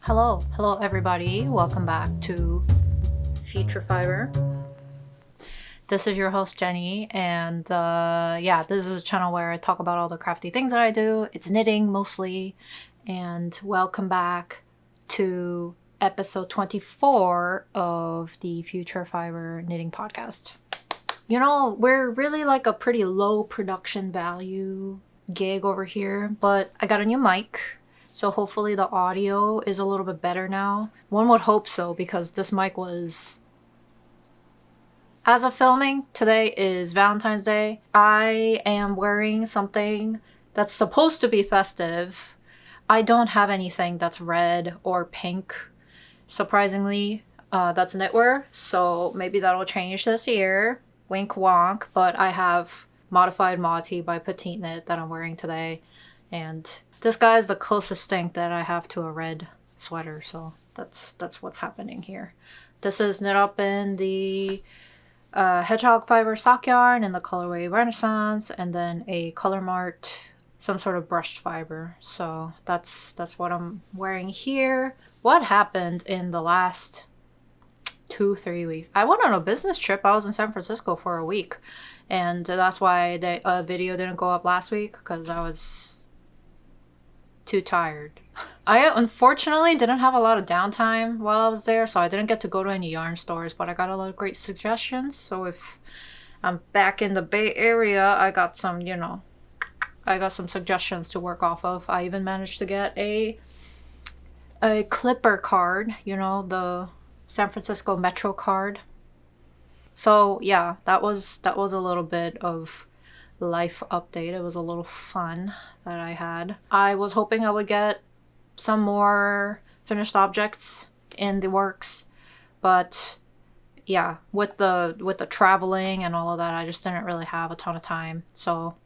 Hello everybody, welcome back to Future Fiber. This is your host Jenny, and this is a channel where I talk about all the crafty things that I do. It's knitting mostly, and welcome back to episode 24 of the Future Fiber Knitting Podcast. You know, we're really like a pretty low production value gig over here, but I got a new mic. So hopefully the audio is a little bit better now. One would hope so, because this mic was... As of filming, today is Valentine's Day. I am wearing something that's supposed to be festive. I don't have anything that's red or pink, surprisingly. That's knitwear, so maybe that'll change this year. Wink wonk, but I have Modified Mauty by PetiteKnit that I'm wearing today. And this guy is the closest thing that I have to a red sweater, so that's what's happening here. This is knit up in the hedgehog fiber sock yarn in the colorway Renaissance, and then a Color Mart, some sort of brushed fiber. So that's what I'm wearing here. What happened in the last 2-3 weeks? I went on a business trip. I was in San Francisco for a week, and that's why the video didn't go up last week, because I was too tired. I unfortunately didn't have a lot of downtime while I was there, so I didn't get to go to any yarn stores, but I got a lot of great suggestions. So if I'm back in the Bay Area, I got some, I got some suggestions to work off of. I even managed to get a Clipper card, the San Francisco Metro card. So yeah, that was a little bit of life update. It was a little fun that I had. I was hoping I would get some more finished objects in the works, but yeah, with the traveling and all of that, I just didn't really have a ton of time. So,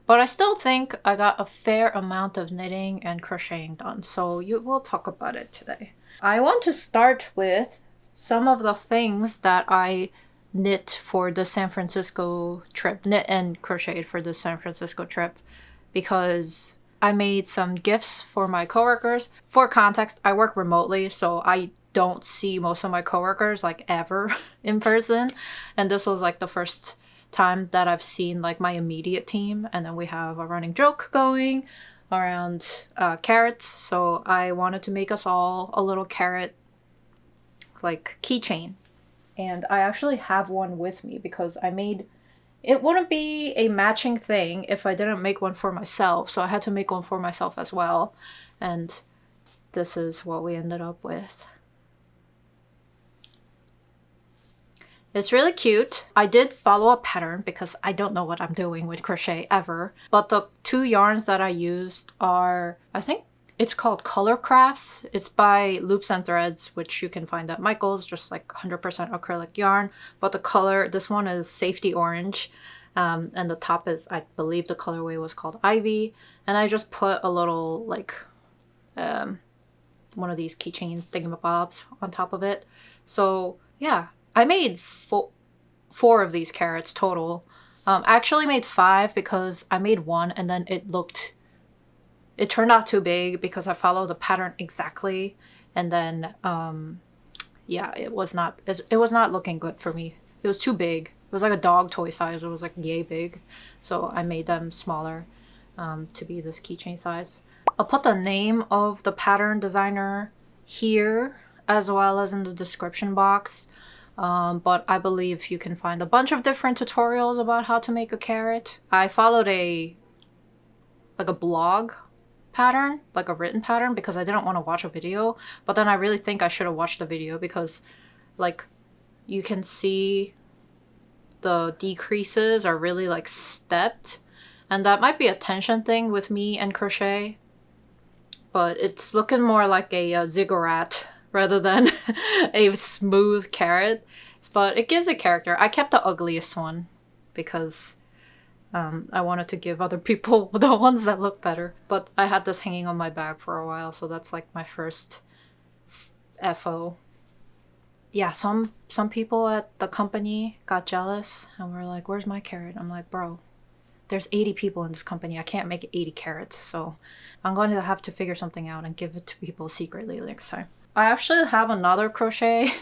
but I still think I got a fair amount of knitting and crocheting done, so we'll talk about it today. I want to start with some of the things that I knit for the San Francisco trip, knit and crocheted for the San Francisco trip, because I made some gifts for my coworkers. For context, I work remotely, so I don't see most of my coworkers like ever in person, and this was like the first time that I've seen like my immediate team. And then we have a running joke going around carrots, so I wanted to make us all a little carrot like keychain. And I actually have one with me because it wouldn't be a matching thing if I didn't make one for myself. So I had to make one for myself as well. And this is what we ended up with. It's really cute. I did follow a pattern because I don't know what I'm doing with crochet ever. But the two yarns that I used are, I think, it's called Color Crafts. It's by Loops and Threads, which you can find at Michael's, just like 100% acrylic yarn. But the color, this one is Safety Orange. And the top is, I believe the colorway was called Ivy. And I just put a little, like, one of these keychain thingamabobs on top of it. So, yeah, I made four of these carrots total. I actually made 5 because I made one and then it turned out too big because I followed the pattern exactly, and then it was not looking good for me. It was too big. It was like a dog toy size. It was like yay big, so I made them smaller to be this keychain size. I'll put the name of the pattern designer here as well as in the description box, but I believe you can find a bunch of different tutorials about how to make a carrot. I followed a blog pattern, like a written pattern, because I didn't want to watch a video, but then I really think I should have watched the video because like you can see the decreases are really like stepped, and that might be a tension thing with me and crochet, but it's looking more like a ziggurat rather than a smooth carrot, but it gives a character. I kept the ugliest one because I wanted to give other people the ones that look better. But I had this hanging on my bag for a while, so that's like my first FO. Yeah, some people at the company got jealous and were like, where's my carrot? I'm like, bro, there's 80 people in this company. I can't make 80 carrots, so I'm going to have to figure something out and give it to people secretly next time. I actually have another crochet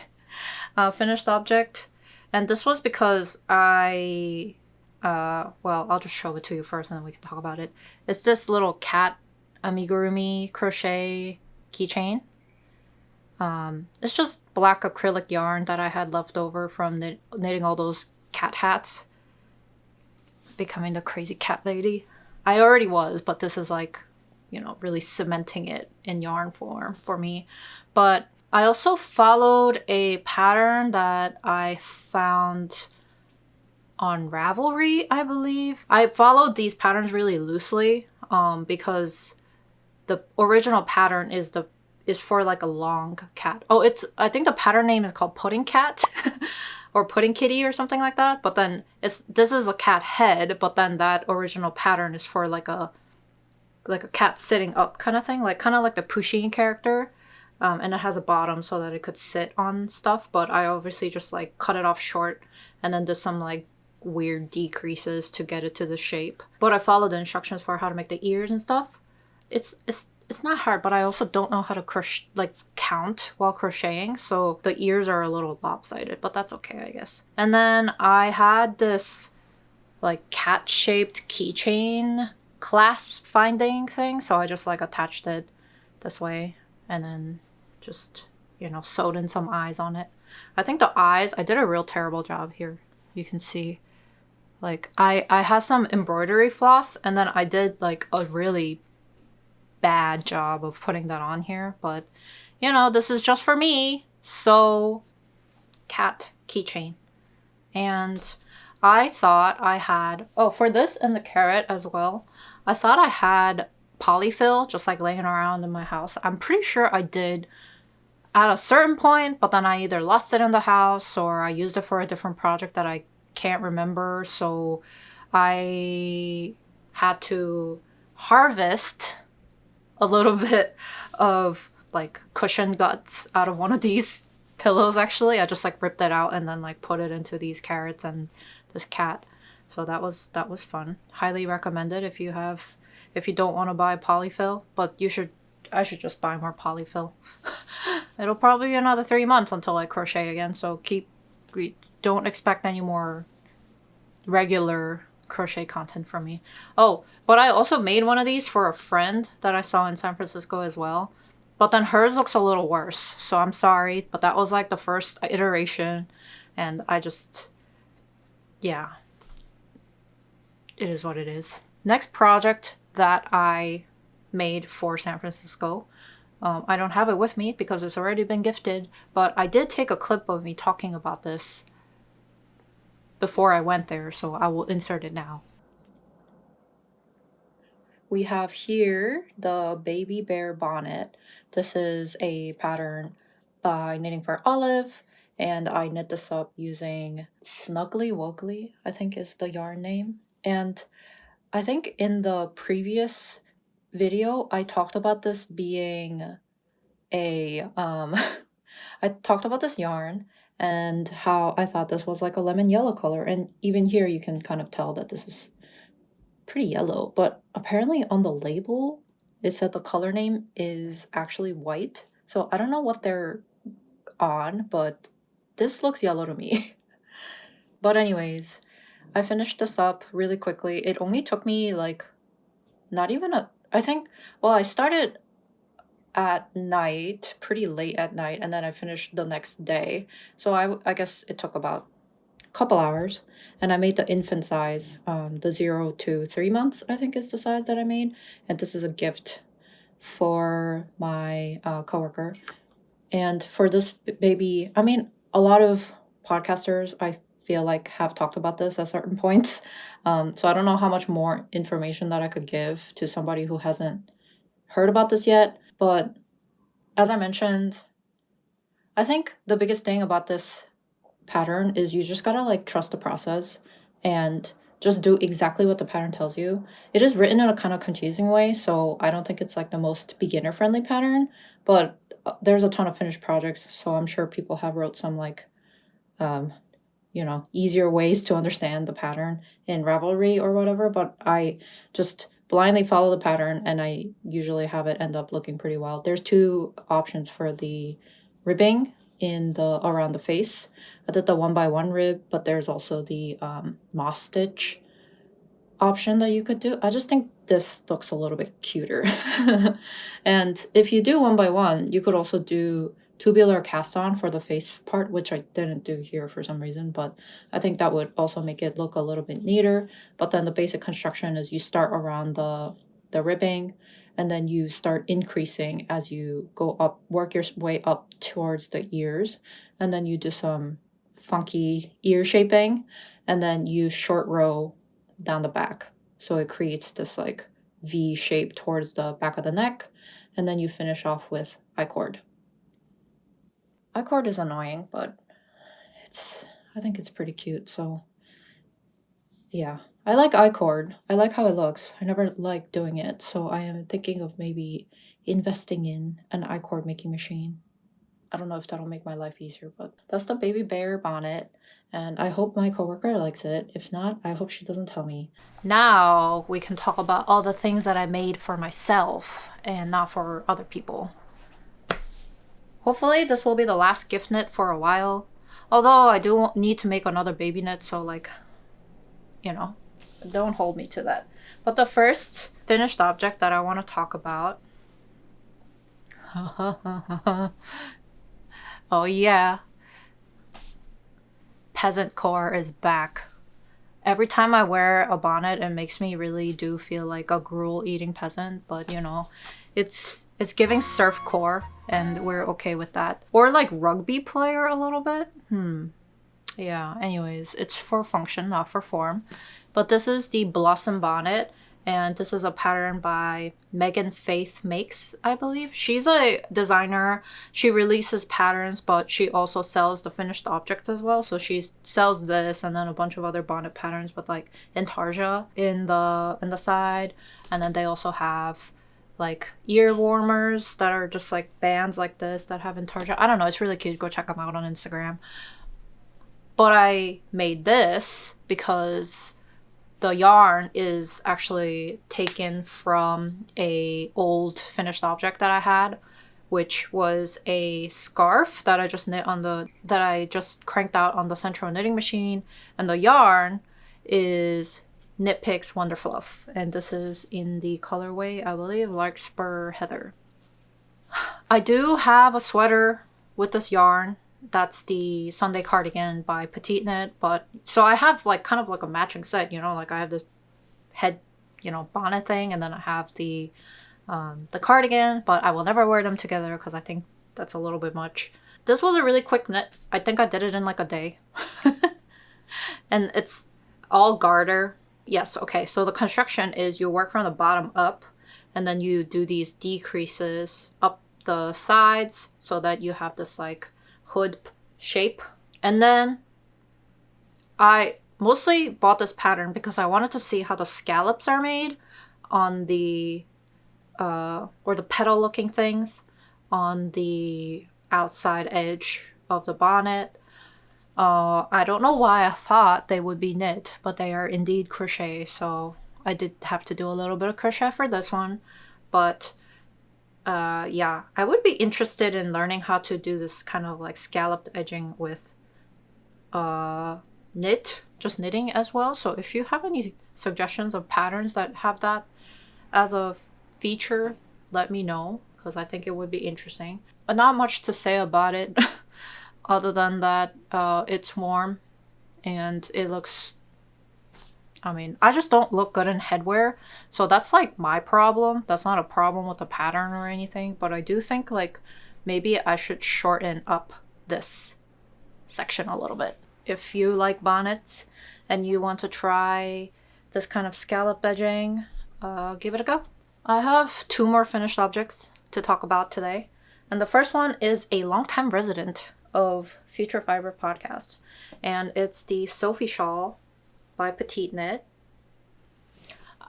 finished object, and this was because well, I'll just show it to you first and then we can talk about it. It's this little cat amigurumi crochet keychain. It's just black acrylic yarn that I had left over from knitting all those cat hats. Becoming the crazy cat lady. I already was, but this is like, you know, really cementing it in yarn form for me. But I also followed a pattern that I found on Ravelry, I believe. I followed these patterns really loosely because the original pattern is for like a long cat. Oh, I think the pattern name is called Pudding Cat or Pudding Kitty or something like that. But then this is a cat head, but then that original pattern is for like a cat sitting up kind of thing, kind of like the Pusheen character. And it has a bottom so that it could sit on stuff, but I obviously just like cut it off short and then did some like weird decreases to get it to the shape. But I followed the instructions for how to make the ears and stuff. It's not hard, but I also don't know how to count while crocheting, so the ears are a little lopsided, but that's okay, I guess. And then I had this like cat-shaped keychain clasp finding thing, so I just like attached it this way and then just, you know, sewed in some eyes on it. I think the eyes, I did a real terrible job here. You can see, like, I had some embroidery floss and then I did like a really bad job of putting that on here, but you know, this is just for me. So cat keychain. And I thought I had, for this and the carrot as well, I thought I had polyfill just like laying around in my house. I'm pretty sure I did at a certain point, but then I either lost it in the house or I used it for a different project that I can't remember. So I had to harvest a little bit of like cushion guts out of one of these pillows. Actually, I just like ripped it out and then like put it into these carrots and this cat. So that was fun. Highly recommended if you don't want to buy polyfill, but I should just buy more polyfill. It'll probably be another 3 months until I crochet again, so don't expect any more regular crochet content from me. Oh, but I also made one of these for a friend that I saw in San Francisco as well. But then hers looks a little worse, so I'm sorry, but that was like the first iteration and yeah, it is what it is. Next project that I made for San Francisco, I don't have it with me because it's already been gifted, but I did take a clip of me talking about this before I went there, so I will insert it now. We have here the baby bear bonnet. This is a pattern by Knitting for Olive, and I knit this up using Snuggly Wuggly, I think is the yarn name. And I think in the previous video, I talked about this being I talked about this yarn and how I thought this was like a lemon yellow color. And even here you can kind of tell that this is pretty yellow, but apparently on the label it said the color name is actually white. So I don't know what they're on, but this looks yellow to me. But anyways, I finished this up really quickly. It only took me like I started at night, pretty late at night, and then I finished the next day. So I guess it took about a couple hours, and I made the infant size, the 0 to 3 months, I think is the size that I made. And this is a gift for my coworker. And for this baby, I mean, a lot of podcasters, I feel like, have talked about this at certain points. So I don't know how much more information that I could give to somebody who hasn't heard about this yet. But as I mentioned, I think the biggest thing about this pattern is you just gotta like trust the process and just do exactly what the pattern tells you. It is written in a kind of confusing way, so I don't think it's like the most beginner friendly pattern, but there's a ton of finished projects, so I'm sure people have wrote some like you know, easier ways to understand the pattern in Ravelry or whatever, but I just blindly follow the pattern and I usually have it end up looking pretty well. There's 2 options for the ribbing in the around the face. I did the 1x1 rib, but there's also the moss stitch option that you could do. I just think this looks a little bit cuter. And if you do 1x1, you could also do tubular cast on for the face part, which I didn't do here for some reason, but I think that would also make it look a little bit neater. But then the basic construction is you start around the ribbing, and then you start increasing as you go up, work your way up towards the ears, and then you do some funky ear shaping, and then you short row down the back. So it creates this like V shape towards the back of the neck, and then you finish off with I-cord. I-cord is annoying, but I think it's pretty cute, so yeah. I like I-cord. I like how it looks. I never liked doing it, so I am thinking of maybe investing in an I-cord making machine. I don't know if that'll make my life easier, but that's the baby bear bonnet, and I hope my coworker likes it. If not, I hope she doesn't tell me. Now we can talk about all the things that I made for myself and not for other people. Hopefully this will be the last gift knit for a while. Although I do need to make another baby knit, so like, you know, don't hold me to that. But the first finished object that I want to talk about. Oh yeah. Peasant core is back. Every time I wear a bonnet, it makes me really do feel like a gruel eating peasant, but you know, it's giving surf core and we're okay with that. Or like rugby player a little bit. Yeah, anyways, it's for function, not for form. But this is the Blossom bonnet, and this is a pattern by Megan Faith Makes, I believe. She's a designer. She releases patterns, but she also sells the finished objects as well. So she sells this and then a bunch of other bonnet patterns with like intarsia in the side. And then they also have like ear warmers that are just like bands like this that have intarsia. I don't know, it's really cute. Go check them out on Instagram. But I made this because the yarn is actually taken from a old finished object that I had, which was a scarf that I just knit on that I just cranked out on the central knitting machine, and the yarn is Knitpicks Wonderfluff, and this is in the colorway, I believe, Larkspur Heather. I do have a sweater with this yarn. That's the Sunday cardigan by PetiteKnit, but so I have like kind of like a matching set, you know, like I have this head, you know, bonnet thing, and then I have the cardigan, but I will never wear them together because I think that's a little bit much. This was a really quick knit. I think I did it in like a day. And it's all garter. Yes, okay, so the construction is you work from the bottom up, and then you do these decreases up the sides so that you have this like hood shape. And then I mostly bought this pattern because I wanted to see how the scallops are made on the or the petal looking things on the outside edge of the bonnet. I don't know why I thought they would be knit, but they are indeed crochet, so I did have to do a little bit of crochet for this one. But yeah, I would be interested in learning how to do this kind of like scalloped edging with just knitting as well. So if you have any suggestions of patterns that have that as a feature, let me know, because I think it would be interesting. Not much to say about it other than that it's warm and it looks, I mean, I just don't look good in headwear, so that's like my problem. That's not a problem with the pattern or anything, but I do think like maybe I should shorten up this section a little bit. If you like bonnets and you want to try this kind of scallop edging, give it a go. I have 2 more finished objects to talk about today, and the first one is a longtime resident of Future Fiber podcast, and it's the Sophie Shawl by PetiteKnit.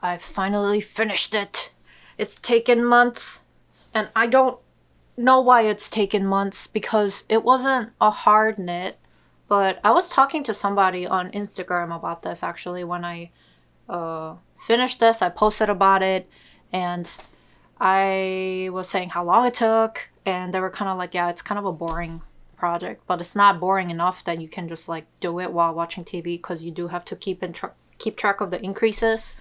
I finally finished it. It's taken months, and I don't know why it's taken months, because it wasn't a hard knit, But I was talking to somebody on Instagram about this actually when I finished this. I posted about it and I was saying how long it took, and they were kind of like, yeah, it's kind of a boring project, but it's not boring enough that you can just like do it while watching TV, because you do have to keep track of the increases.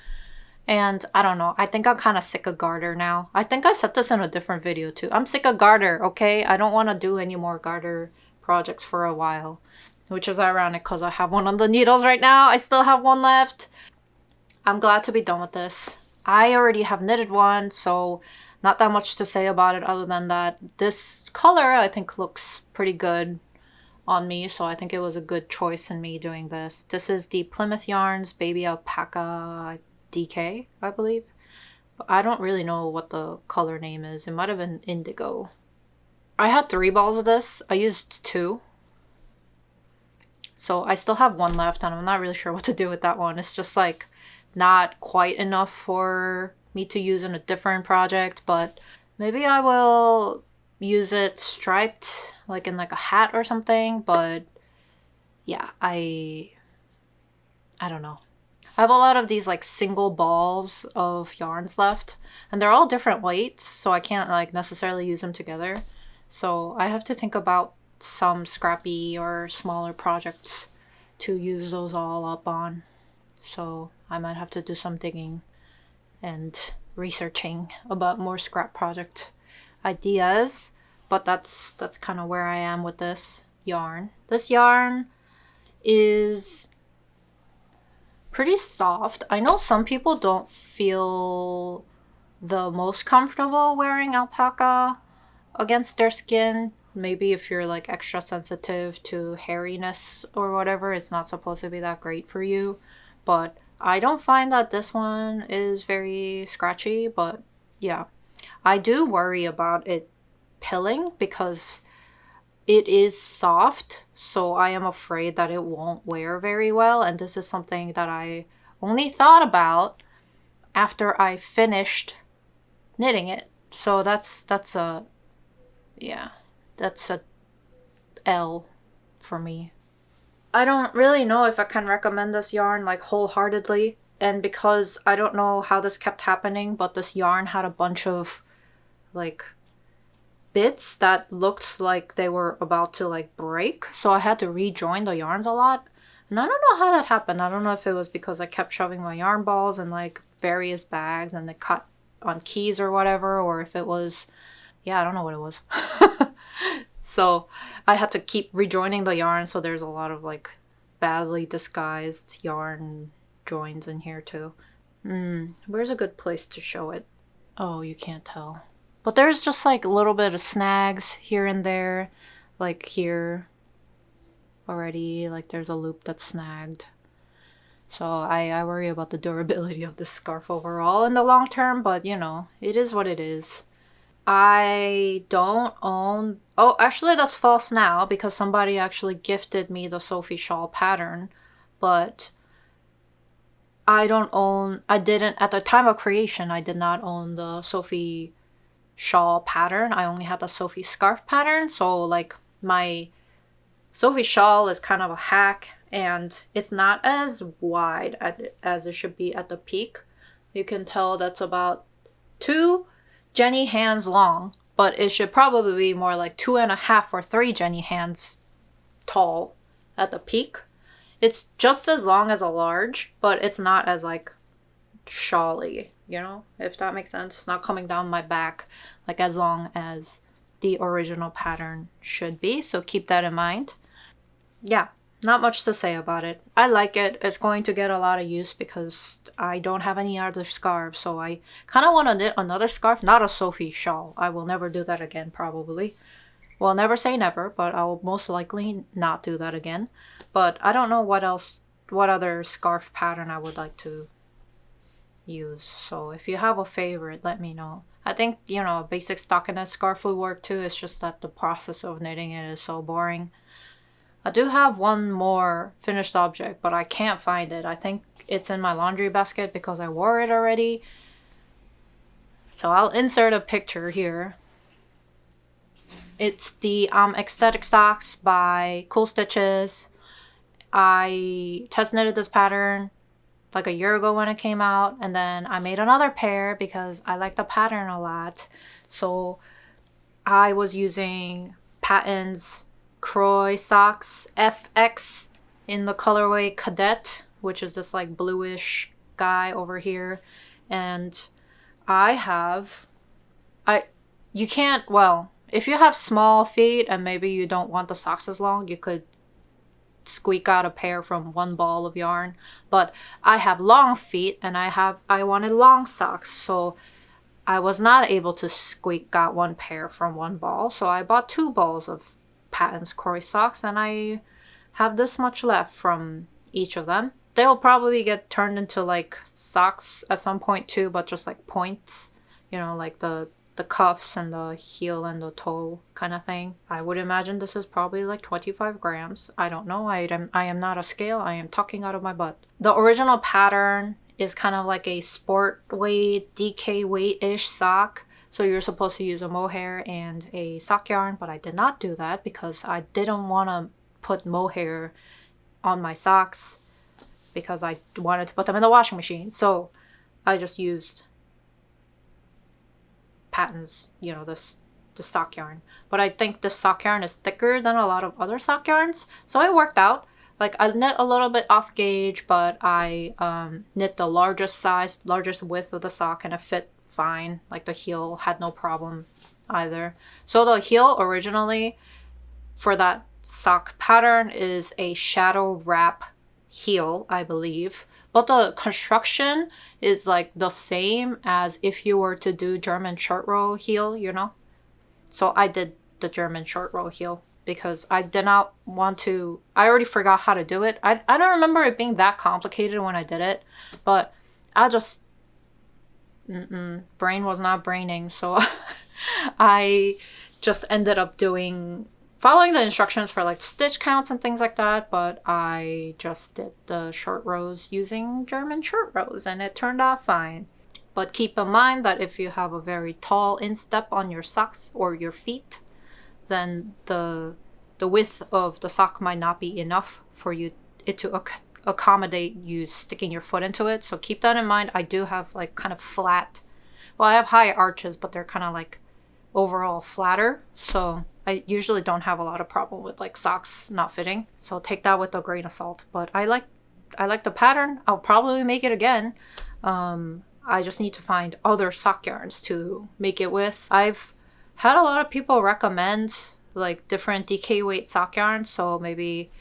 And I don't know, I think I'm kind of sick of garter now. I think I said this in a different video too. I'm sick of garter, okay? I don't want to do any more garter projects for a while, which is ironic because I have one on the needles right now. I still have one left. I'm glad to be done with this. I already have knitted one, so not that much to say about it other than that this color I think looks pretty good on me, so I think it was a good choice in me doing this. This is the Plymouth Yarns Baby Alpaca DK, I believe. But I don't really know what the color name is. It might have been indigo. I had 3 balls of this. I used 2. So I still have 1 left, and I'm not really sure what to do with that one. It's just like not quite enough for me to use in a different project, but maybe I will use it striped, like in like a hat or something. But yeah, I don't know. I have a lot of these like single balls of yarns left, and they're all different weights, so I can't like necessarily use them together. So I have to think about some scrappy or smaller projects to use those all up on. So I might have to do some digging and researching about more scrap project ideas, but that's kind of where I am with this yarn. This yarn is pretty soft. I know some people don't feel the most comfortable wearing alpaca against their skin. Maybe if you're like extra sensitive to hairiness or whatever, it's not supposed to be that great for you. But I don't find that this one is very scratchy, but yeah. I do worry about it pilling because it is soft, so I am afraid that it won't wear very well, and this is something that I only thought about after I finished knitting it. So that's a L for me. I don't really know if I can recommend this yarn like wholeheartedly, and because I don't know how this kept happening, but this yarn had a bunch of like bits that looked like they were about to like break, so I had to rejoin the yarns a lot, and I don't know how that happened. I don't know if it was because I kept shoving my yarn balls in like various bags and they cut on keys or whatever, or if it was, yeah, I don't know what it was. So I had to keep rejoining the yarn, so there's a lot of like badly disguised yarn joins in here too. Where's a good place to show it? Oh, you can't tell. But there's just like a little bit of snags here and there, like here already, like there's a loop that's snagged. So I worry about the durability of this scarf overall in the long term, but you know, it is what it is. I don't own... Oh, actually that's false now because somebody actually gifted me the Sophie shawl pattern, but I don't own... I didn't... At the time of creation, I did not own the Sophie shawl pattern. I only had the Sophie scarf pattern, so like my Sophie shawl is kind of a hack, and it's not as wide as it should be at the peak. You can tell that's about 2 Jenny hands long, but it should probably be more like 2.5 or 3 Jenny hands tall at the peak. It's just as long as a large, but it's not as like shawly, you know, if that makes sense. It's not coming down my back like as long as the original pattern should be, so keep that in mind. Yeah, not much to say about it. I like it. It's going to get a lot of use because I don't have any other scarves, so I kind of want to knit another scarf, not a Sophie shawl. I will never do that again, probably. Well, never say never, but I'll most likely not do that again. But I don't know what other scarf pattern I would like to use. So if you have a favorite, let me know. I think, you know, a basic stockinette scarf would work too. It's just that the process of knitting it is so boring. I do have one more finished object, but I can't find it. I think it's in my laundry basket because I wore it already. So I'll insert a picture here. It's the Ecstatic Socks by Coolstitches. I test knitted this pattern like a year ago when it came out, and then I made another pair because I like the pattern a lot. So I was using Patons Kroy socks FX in the colorway Cadet, which is this like bluish guy over here. And you can't, well, if you have small feet and maybe you don't want the socks as long, you could squeak out a pair from one ball of yarn. But I have long feet and I wanted long socks, so I was not able to squeak out one pair from one ball. So I bought 2 balls of Patons Kroy socks, and I have this much left from each of them. They'll probably get turned into like socks at some point too, but just like points, you know, like the cuffs and the heel and the toe kind of thing. I would imagine this is probably like 25 grams. I don't know. I am not a scale. I am talking out of my butt. The original pattern is kind of like a sport weight, DK weight-ish sock. So you're supposed to use a mohair and a sock yarn, but I did not do that because I didn't want to put mohair on my socks because I wanted to put them in the washing machine. So I just used Patons, you know, the sock yarn. But I think the sock yarn is thicker than a lot of other sock yarns, so it worked out. Like, I knit a little bit off gauge, but I knit the largest width of the sock, and it fit fine. Like, the heel had no problem either. So the heel originally for that sock pattern is a shadow wrap heel, I believe. But the construction is like the same as if you were to do German short row heel, you know? So I did the German short row heel because I did not want to, I already forgot how to do it. I don't remember it being that complicated when I did it, but I just, brain was not braining. So I just ended up following the instructions for like stitch counts and things like that, but I just did the short rows using German short rows and it turned out fine. But keep in mind that if you have a very tall instep on your socks or your feet, then the width of the sock might not be enough for it to accommodate you sticking your foot into it. So keep that in mind. I do have like kind of flat, well, I have high arches, but they're kind of like overall flatter. So I usually don't have a lot of problem with like socks not fitting. So take that with a grain of salt. But I like the pattern. I'll probably make it again. I just need to find other sock yarns to make it with. I've had a lot of people recommend like different DK weight sock yarns, so maybe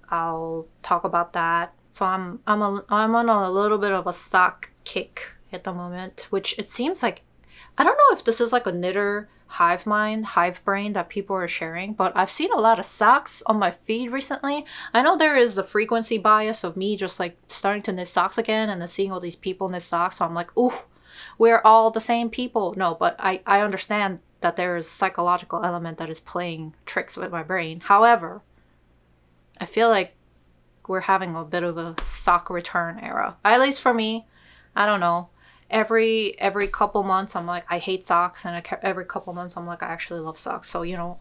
I'll talk about that. So I'm on a little bit of a sock kick at the moment, which it seems like, I don't know if this is like a knitter hive brain that people are sharing, but I've seen a lot of socks on my feed recently. I know there is a frequency bias of me just like starting to knit socks again and then seeing all these people knit socks, so I'm like, ooh, we're all the same people. No, but I understand that there is a psychological element that is playing tricks with my brain. However, I feel like we're having a bit of a sock return era, at least for me. I don't know. Every couple months I'm like, I hate socks, and every couple months I'm like, I actually love socks. So, you know,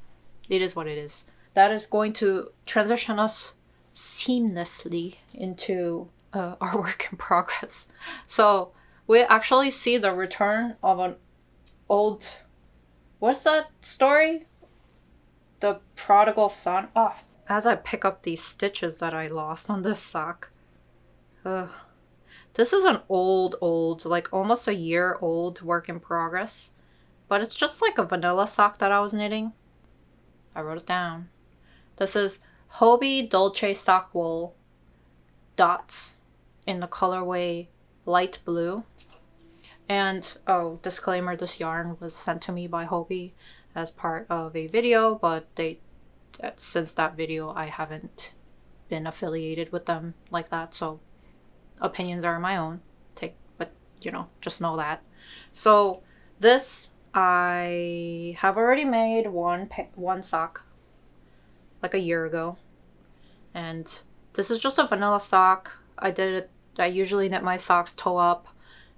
it is what it is. That is going to transition us seamlessly into our work in progress. So we actually see the return of an old, what's that story? The prodigal son. Oh, as I pick up these stitches that I lost on this sock. This is an old, like almost a year old work in progress. But it's just like a vanilla sock that I was knitting. I wrote it down. This is Hobbii Dolce sock wool dots in the colorway light blue. And, oh, disclaimer, this yarn was sent to me by Hobbii as part of a video, but since that video I haven't been affiliated with them like that, so opinions are my own. But you know, just know that. So this, I have already made one sock like a year ago, and this is just a vanilla sock. I usually knit my socks toe up,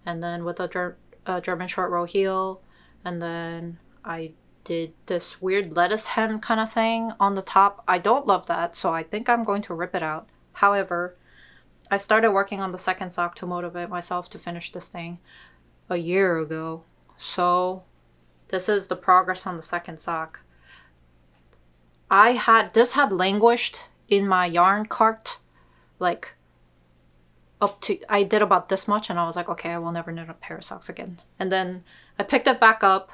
and then with a German short row heel, and then I did this weird lettuce hem kind of thing on the top. I don't love that, so I think I'm going to rip it out. However, I started working on the second sock to motivate myself to finish this thing a year ago. So this is the progress on the second sock. This had languished in my yarn cart, like up to, I did about this much, and I was like, okay, I will never knit a pair of socks again. And then I picked it back up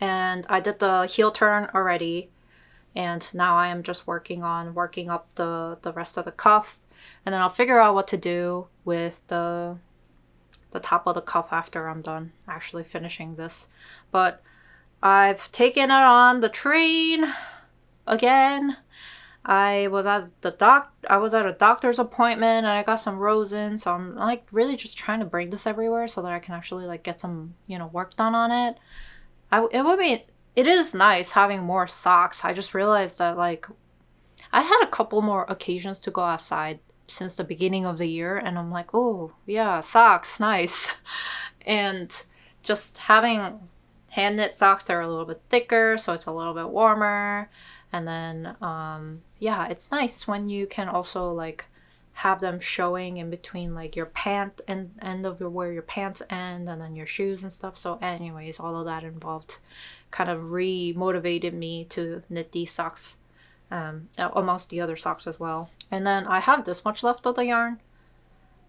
and I did the heel turn already. And now I am just working up the rest of the cuff. And then I'll figure out what to do with the top of the cuff after I'm done actually finishing this. But I've taken it on the train again. I was at a doctor's appointment and I got some rosin, so I'm like really just trying to bring this everywhere so that I can actually like get some, you know, work done on it. It is nice having more socks. I just realized that like I had a couple more occasions to go outside since the beginning of the year, and I'm like, oh yeah, socks, nice. And just having hand knit socks that are a little bit thicker, so it's a little bit warmer. And then yeah, it's nice when you can also like have them showing in between like your pant and end of where your pants end, and then your shoes and stuff. So anyways, all of that involved kind of re-motivated me to knit these socks amongst the other socks as well. And then I have this much left of the yarn.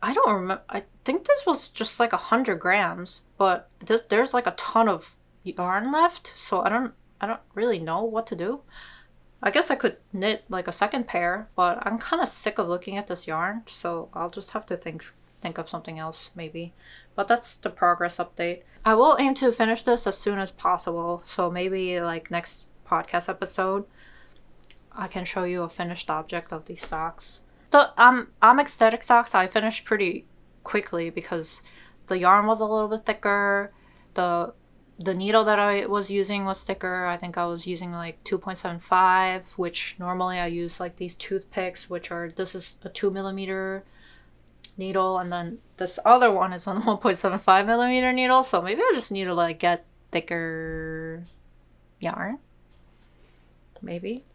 I don't remember, I think this was just like 100 grams, but there's like a ton of yarn left, so I don't really know what to do. I guess I could knit like a second pair, but I'm kind of sick of looking at this yarn, so I'll just have to think of something else maybe. But that's the progress update. I will aim to finish this as soon as possible, so maybe like next podcast episode I can show you a finished object of these socks. The aesthetic socks I finished pretty quickly because the yarn was a little bit thicker. The needle that I was using was thicker. I think I was using like 2.75, which normally I use like these toothpicks, this is a 2mm needle, and then this other one is on 1.75mm needle. So maybe I just need to like get thicker yarn. Maybe.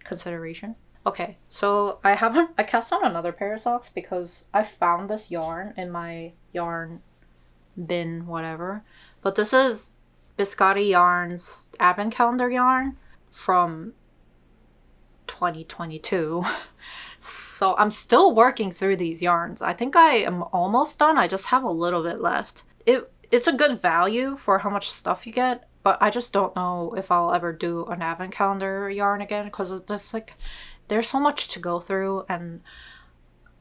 Consideration. Okay, so I cast on another pair of socks because I found this yarn in my yarn bin, whatever. But this is Biscotte Yarns Advent Calendar yarn from 2022. So I'm still working through these yarns. I think I am almost done. I just have a little bit left. It's a good value for how much stuff you get, but I just don't know if I'll ever do an Advent Calendar yarn again because it's just like there's so much to go through, and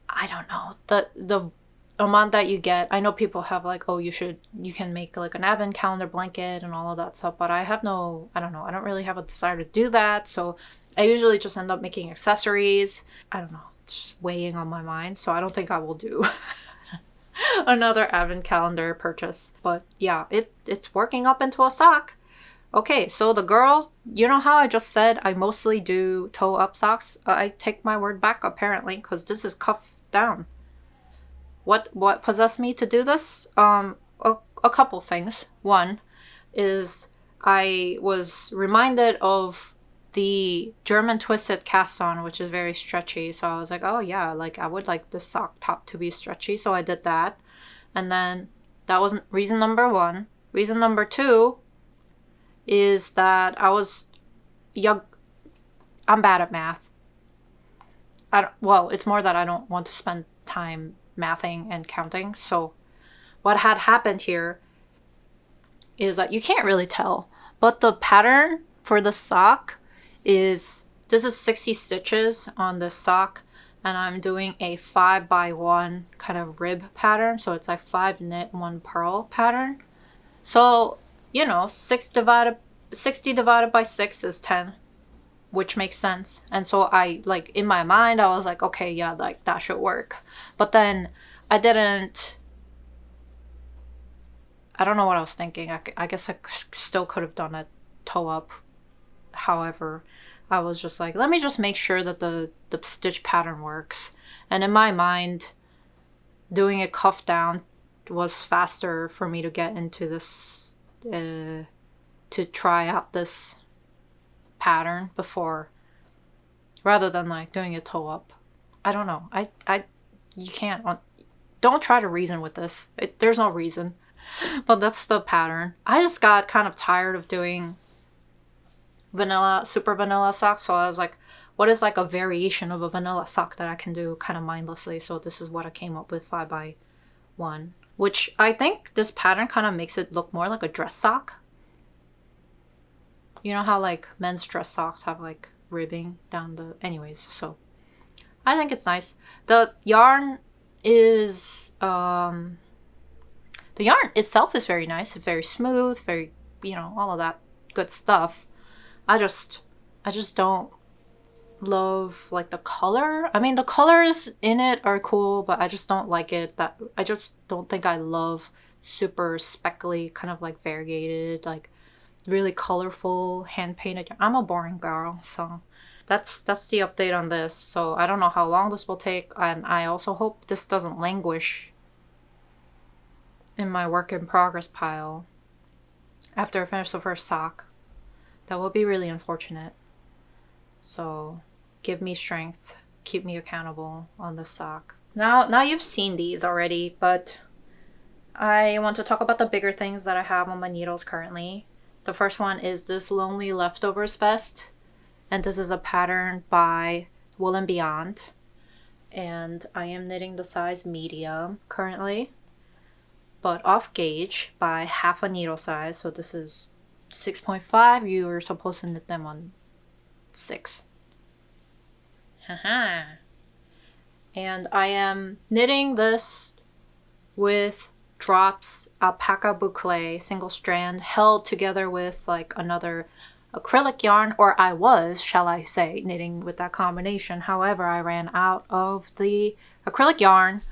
I don't know, the amount that you get. I know people have like, oh, you can make like an Advent Calendar blanket and all of that stuff, but I don't know, I don't really have a desire to do that, so I usually just end up making accessories. I don't know, it's just weighing on my mind, so I don't think I will do another Advent Calendar purchase. But yeah, it's working up into a sock. Okay, so the girls, you know how I just said I mostly do toe-up socks? I take my word back, apparently, because this is cuff down. What possessed me to do this? A couple things. One is I was reminded of the German twisted cast-on, which is very stretchy. So I was like, oh yeah, like I would like the sock top to be stretchy. So I did that. And then that wasn't reason number one. Reason number two is that I was young. I'm bad at math. Well, it's more that I don't want to spend time mathing and counting. So what had happened here is that you can't really tell, but the pattern for the sock this is 60 stitches on the sock, and I'm doing a 5x1 kind of rib pattern. So it's like 5 knit, 1 purl pattern. So, you know, 60 divided by 6 is 10, which makes sense. And so I, like, in my mind, I was like, okay, yeah, like that should work. But then I don't know what I was thinking. I guess I still could have done a toe up. However, I was just like, let me just make sure that the stitch pattern works. And in my mind, doing a cuff down was faster for me to get into this, to try out this pattern before, rather than like doing a toe up. I don't know. You can't, don't try to reason with this. There's no reason. But that's the pattern. I just got kind of tired of doing super vanilla socks. So I was like, what is like a variation of a vanilla sock that I can do kind of mindlessly? So this is what I came up with, 5x1, which I think this pattern kind of makes it look more like a dress sock. You know how like men's dress socks have like ribbing down the, anyways, so I think it's nice. The yarn is, the yarn itself is very nice. It's very smooth, very, you know, all of that good stuff. I just don't love like the color. I mean, the colors in it are cool, but I just don't like it. That I just don't think I love super speckly, kind of like variegated, like really colorful hand painted. I'm a boring girl, so that's the update on this. So I don't know how long this will take, and I also hope this doesn't languish in my work in progress pile after I finish the first sock. That would be really unfortunate. So give me strength, keep me accountable on this sock. Now you've seen these already, but I want to talk about the bigger things that I have on my needles currently. The first one is this Lonely Leftovers vest, and this is a pattern by Wool & Beyond, and I am knitting the size medium currently, but off gauge by half a needle size. So this is 6.5. You are supposed to knit them on 6. Haha. And I am knitting this with drops Alpaca boucle single strand held together with like another acrylic yarn, or I was, shall I say, knitting with that combination. However, I ran out of the acrylic yarn,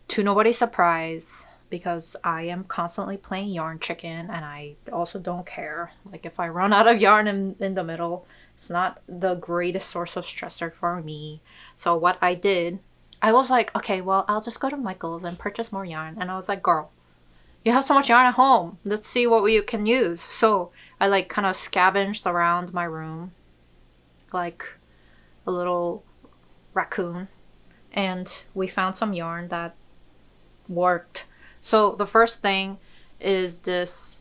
to nobody's surprise, because I am constantly playing yarn chicken, and I also don't care. Like if I run out of yarn in the middle, it's not the greatest source of stressor for me. So what I did, I was like, okay, well, I'll just go to Michael's and purchase more yarn. And I was like, girl, you have so much yarn at home. Let's see what we can use. So I like kind of scavenged around my room like a little raccoon. And we found some yarn that worked. So the first thing is this.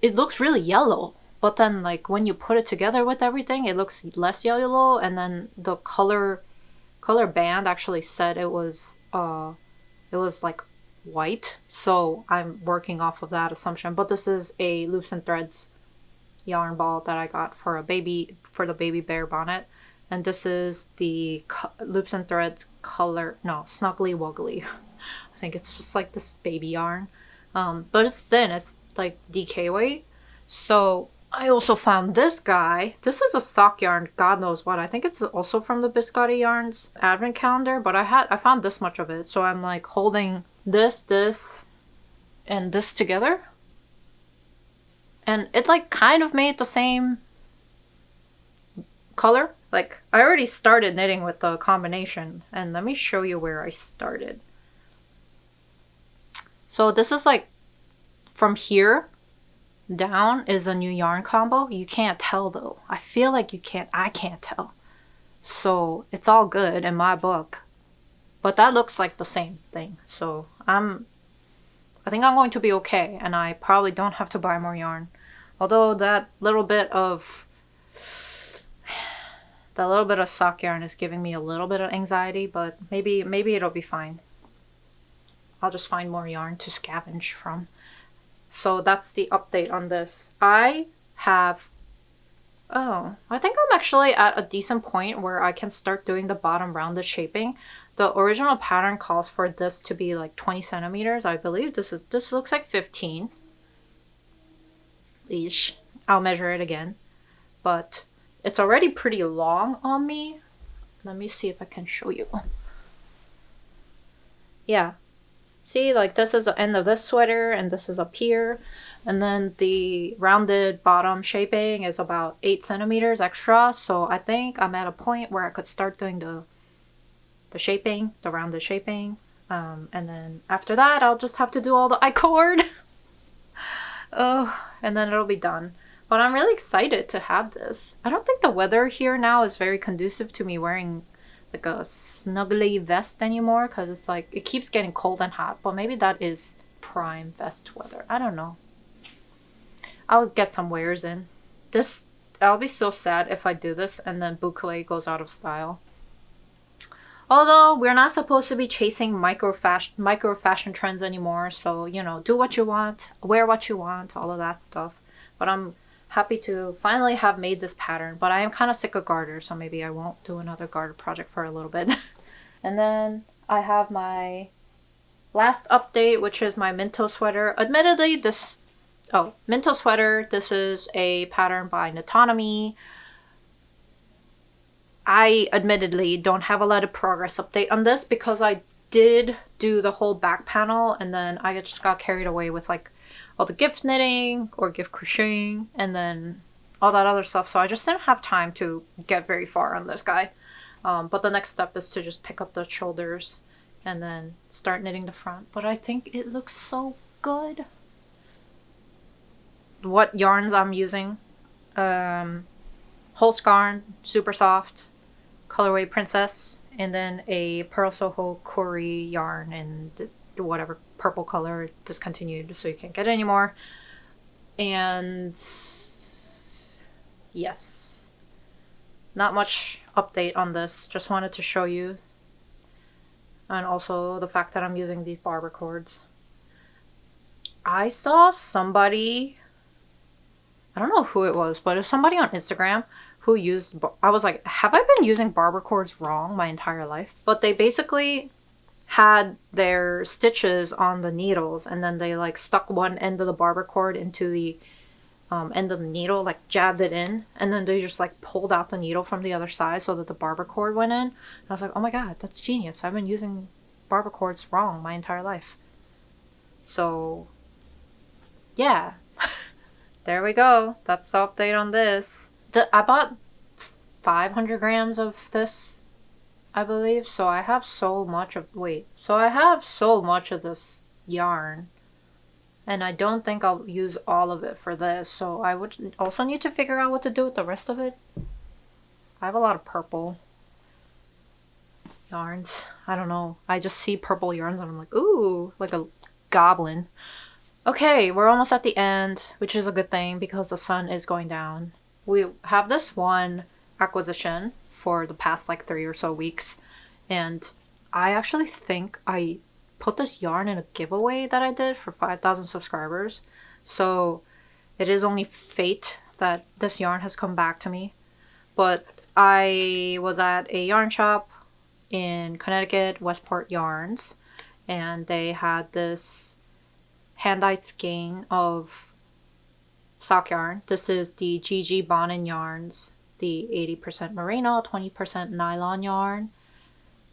It looks really yellow, but then like when you put it together with everything, it looks less yellow. And then the color band actually said it was like white, so I'm working off of that assumption. But this is a Loops and Threads yarn ball that I got for the baby bear bonnet, and this is the Loops and Threads Snuggly Wuggly. I think it's just like this baby yarn, but it's thin. It's like DK weight. So I also found this guy. This is a sock yarn, God knows what. I think it's also from the Biscotte Yarns Advent calendar, but I found this much of it. So I'm like holding this, and this together. And it like kind of made the same color. Like I already started knitting with the combination, and let me show you where I started. So this is like from here down is a new yarn combo. You can't tell though. I feel like I can't tell. So it's all good in my book. But that looks like the same thing. So I think I'm going to be okay, and I probably don't have to buy more yarn. Although that little bit of sock yarn is giving me a little bit of anxiety, but maybe it'll be fine. I'll just find more yarn to scavenge from. So that's the update on this. I think I'm actually at a decent point where I can start doing the bottom rounded shaping. The original pattern calls for this to be like 20 centimeters. I believe this looks like 15. Eesh. I'll measure it again. But it's already pretty long on me. Let me see if I can show you. Yeah. See, like this is the end of this sweater, and this is up here. And then the rounded bottom shaping is about 8 centimeters extra. So I think I'm at a point where I could start doing the rounded shaping. And then after that, I'll just have to do all the I-cord. Oh, and then it'll be done. But I'm really excited to have this. I don't think the weather here now is very conducive to me wearing like a snuggly vest anymore because it's like it keeps getting cold and hot. But maybe that is prime vest weather. I don't know. I'll get some wears in. This, I'll be so sad if I do this and then boucle goes out of style. Although we're not supposed to be chasing micro fashion trends anymore, so you know, do what you want, wear what you want, all of that stuff. But I'm happy to finally have made this pattern, but I am kind of sick of garters, so maybe I won't do another garter project for a little bit. And then I have my last update, which is my Minto sweater. Admittedly, Minto sweater, this is a pattern by Knitonomy. I admittedly don't have a lot of progress update on this because I did do the whole back panel and then I just got carried away with like all the gift knitting or gift crocheting and then all that other stuff. So I just didn't have time to get very far on this guy. But the next step is to just pick up the shoulders and then start knitting the front. But I think it looks so good. What yarns I'm using? Holst Garn, Supersoft, colorway Princess, and then a Purl Soho Coorie yarn and whatever purple color discontinued, so you can't get it anymore. And yes, not much update on this. Just wanted to show you, and also the fact that I'm using these barber cords. I saw somebody, I don't know who it was, but it was somebody on Instagram who used, I was like, have I been using barber cords wrong my entire life? But they basically had their stitches on the needles and then they like stuck one end of the barber cord into the end of the needle, like jabbed it in, and then they just like pulled out the needle from the other side so that the barber cord went in. And I was like, oh my god, that's genius. I've been using barber cords wrong my entire life. So yeah. There we go. That's the update on this. I bought 500 grams of this, I believe. So I have so much of, I have so much of this yarn. And I don't think I'll use all of it for this. So I would also need to figure out what to do with the rest of it. I have a lot of purple yarns. I don't know. I just see purple yarns and I'm like, ooh, like a goblin. Okay, we're almost at the end, which is a good thing because the sun is going down. We have this one acquisition for the past like 3 or so weeks, and I actually think I put this yarn in a giveaway that I did for 5,000 subscribers. So it is only fate that this yarn has come back to me. But I was at a yarn shop in Connecticut, Westport Yarns, and they had this hand-dyed skein of sock yarn. This is the GG Bonnet yarns, the 80% merino, 20% nylon yarn.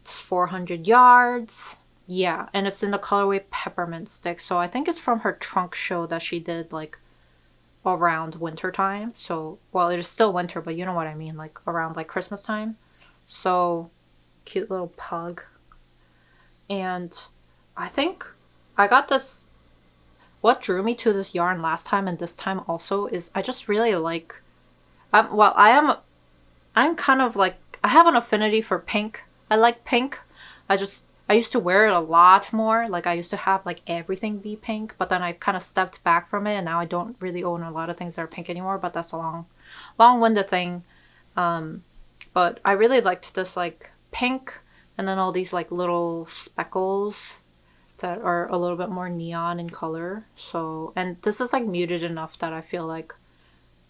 It's 400 yards. Yeah, and it's in the colorway Peppermint Stick. So I think it's from her trunk show that she did like around winter time. So, well, it is still winter, but you know what I mean, like around like Christmas time. So cute little pug. And I think I got this. What drew me to this yarn last time and this time also is I just really like, I'm kind of like, I have an affinity for pink. I like pink. I used to wear it a lot more. Like I used to have like everything be pink, but then I kind of stepped back from it and now I don't really own a lot of things that are pink anymore, but that's a long-winded thing. But I really liked this like pink and then all these like little speckles that are a little bit more neon in color. So, and this is like muted enough that I feel like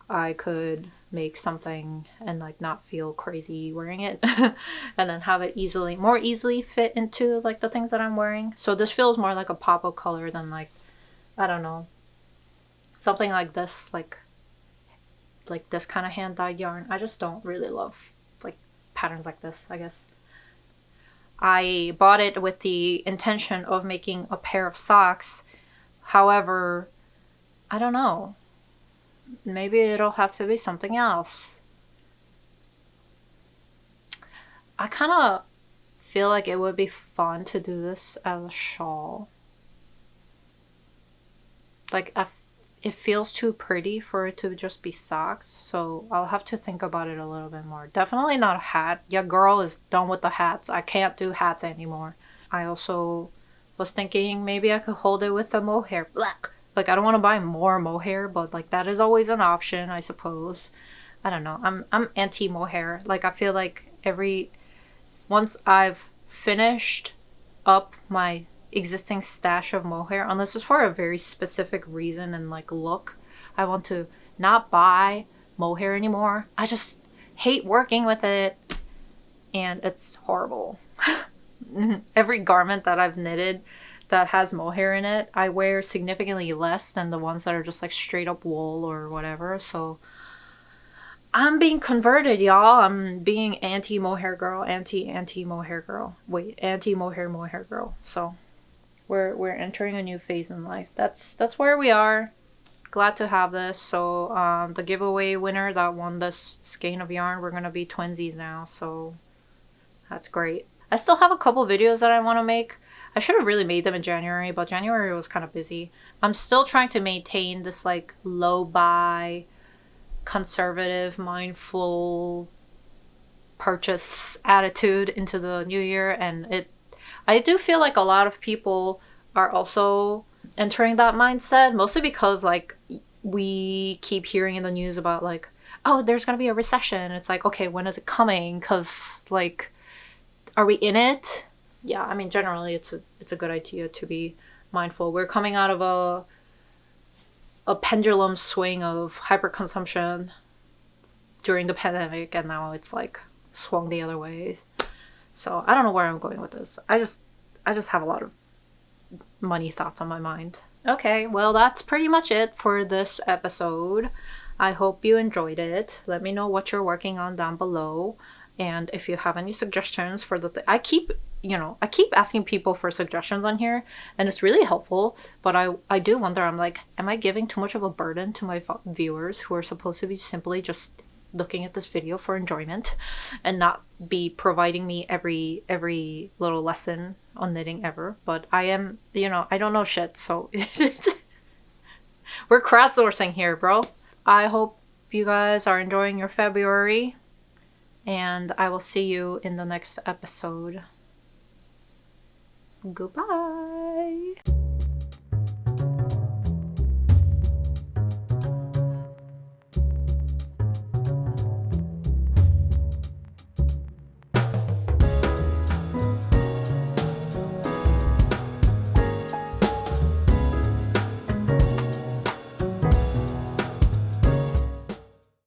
I could make something and like not feel crazy wearing it and then have it more easily fit into like the things that I'm wearing. So this feels more like a pop of color than like, I don't know, something like this, like this kind of hand-dyed yarn. I just don't really love like patterns like this, I guess. I bought it with the intention of making a pair of socks. However, I don't know. Maybe it'll have to be something else. I kind of feel like it would be fun to do this as a shawl. Like, it feels too pretty for it to just be socks, so I'll have to think about it a little bit more. Definitely not a hat. Yeah, girl is done with the hats. I can't do hats anymore. I also was thinking maybe I could hold it with the mohair. Black. Like, I don't want to buy more mohair, but like that is always an option, I suppose. I don't know. I'm anti mohair. Like, I feel like once I've finished up my existing stash of mohair, unless it's for a very specific reason and like look, I want to not buy mohair anymore. I just hate working with it and it's horrible. Every garment that I've knitted that has mohair in it, I wear significantly less than the ones that are just like straight up wool or whatever. So I'm being converted, y'all. I'm being anti-mohair girl, anti-mohair girl. Wait, anti-mohair girl. So we're entering a new phase in life. That's where we are. Glad to have this. So the giveaway winner that won this skein of yarn, we're gonna be twinsies now. So that's great. I still have a couple videos that I want to make. I should have really made them in January, but January was kind of busy. I'm still trying to maintain this like low buy, conservative, mindful purchase attitude into the new year, and I do feel like a lot of people are also entering that mindset, mostly because like we keep hearing in the news about like, oh, there's gonna be a recession. It's like, okay, when is it coming? Because like, are we in it? Yeah, I mean, generally it's a good idea to be mindful. We're coming out of a pendulum swing of hyperconsumption during the pandemic, and now it's like swung the other way. So I don't know where I'm going with this. I just have a lot of money thoughts on my mind. Okay, well, that's pretty much it for this episode. I hope you enjoyed it. Let me know what you're working on down below. And if you have any suggestions for I keep asking people for suggestions on here, and it's really helpful, but I do wonder, I'm like, am I giving too much of a burden to my viewers who are supposed to be simply just looking at this video for enjoyment and not be providing me every little lesson on knitting ever? But I am, I don't know shit, so we're crowdsourcing here, bro. I hope you guys are enjoying your February, and I will see you in the next episode. Goodbye.